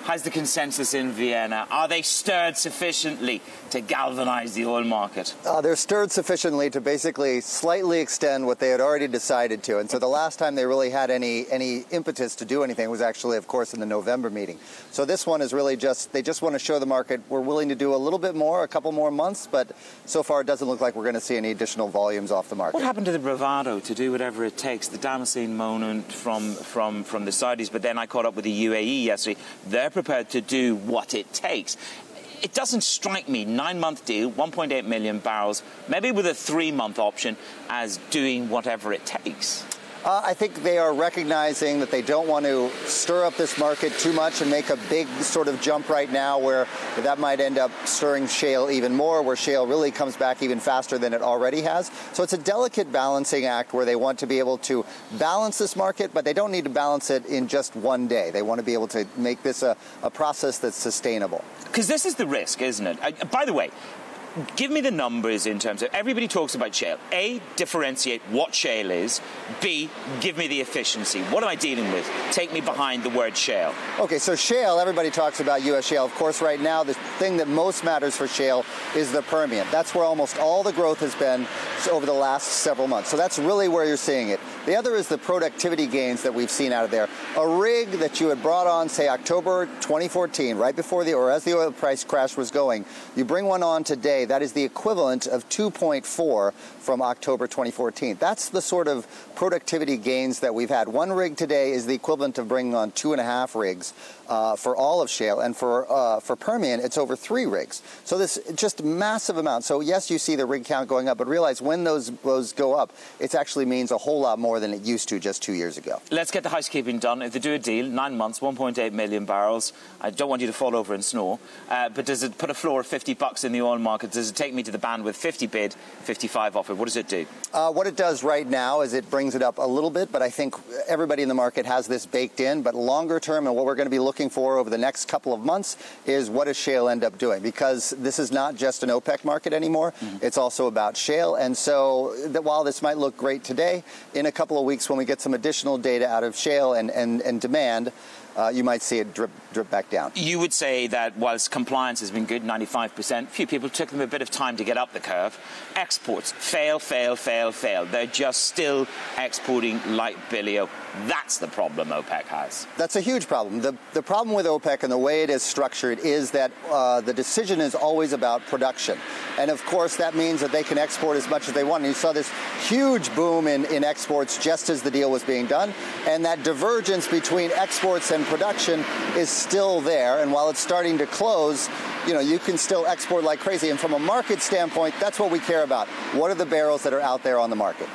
How's the consensus in Vienna? Are they stirred sufficiently to galvanize the oil market? They're stirred sufficiently to basically slightly extend what they had already decided to. And so the last time they really had any impetus to do anything was actually, of course, in the November meeting. So this one is really they just want to show the market we're willing to do a little bit more, a couple more months, but so far it doesn't look like we're going to see any additional volumes off the market. What happened to the bravado to do whatever it takes? The Damascene moment from the Saudis, but then I caught up with the UAE yesterday. They're prepared to do what it takes. It doesn't strike me, 9-month deal, 1.8 million barrels, maybe with a 3-month option, as doing whatever it takes. I think they are recognizing that they don't want to stir up this market too much and make a big sort of jump right now where that might end up stirring shale even more, where shale really comes back even faster than it already has. So it's a delicate balancing act where they want to be able to balance this market, but they don't need to balance it in just one day. They want to be able to make this a process that's sustainable. Because this is the risk, isn't it? By the way, give me the numbers in terms of everybody talks about shale. A, differentiate what shale is. B, give me the efficiency. What am I dealing with? Take me behind the word shale. Okay, so shale, everybody talks about U.S. shale. Of course, right now, the thing that most matters for shale is the Permian. That's where almost all the growth has been over the last several months. So that's really where you're seeing it. The other is the productivity gains that we've seen out of there. A rig that you had brought on, say, October 2014, right before or as the oil price crash was going, you bring one on today, that is the equivalent of 2.4 from October 2014. That's the sort of productivity gains that we've had. One rig today is the equivalent of bringing on 2.5 rigs for all of shale, and for Permian, it's over 3 rigs. So this just massive amount. So yes, you see the rig count going up, but realize when those go up, it actually means a whole lot more than it used to just 2 years ago. Let's get the housekeeping done. If they do a deal, 9 months, 1.8 million barrels, I don't want you to fall over and snore, but does it put a floor of $50 in the oil market? Does it take me to the band with 50 bid, 55 offered? What does it do? What it does right now is it brings it up a little bit, but I think everybody in the market has this baked in. But longer term, and what we're going to be looking for over the next couple of months, is what does shale end up doing? Because this is not just an OPEC market anymore. It's also about shale. And so while this might look great today, in a couple of weeks when we get some additional data out of shale and demand, you might see it drip back down. You would say that whilst compliance has been good, 95%, few people took them a bit of time to get up the curve. Exports fail. They're just still exporting like Billio. That's the problem OPEC has. That's a huge problem. The problem with OPEC and the way it is structured is that the decision is always about production. And of course, that means that they can export as much as they want. And you saw this huge boom in exports just as the deal was being done. And that divergence between exports and production is still there. And while it's starting to close, you can still export like crazy. And from a market standpoint, that's what we care about. What are the barrels that are out there on the market?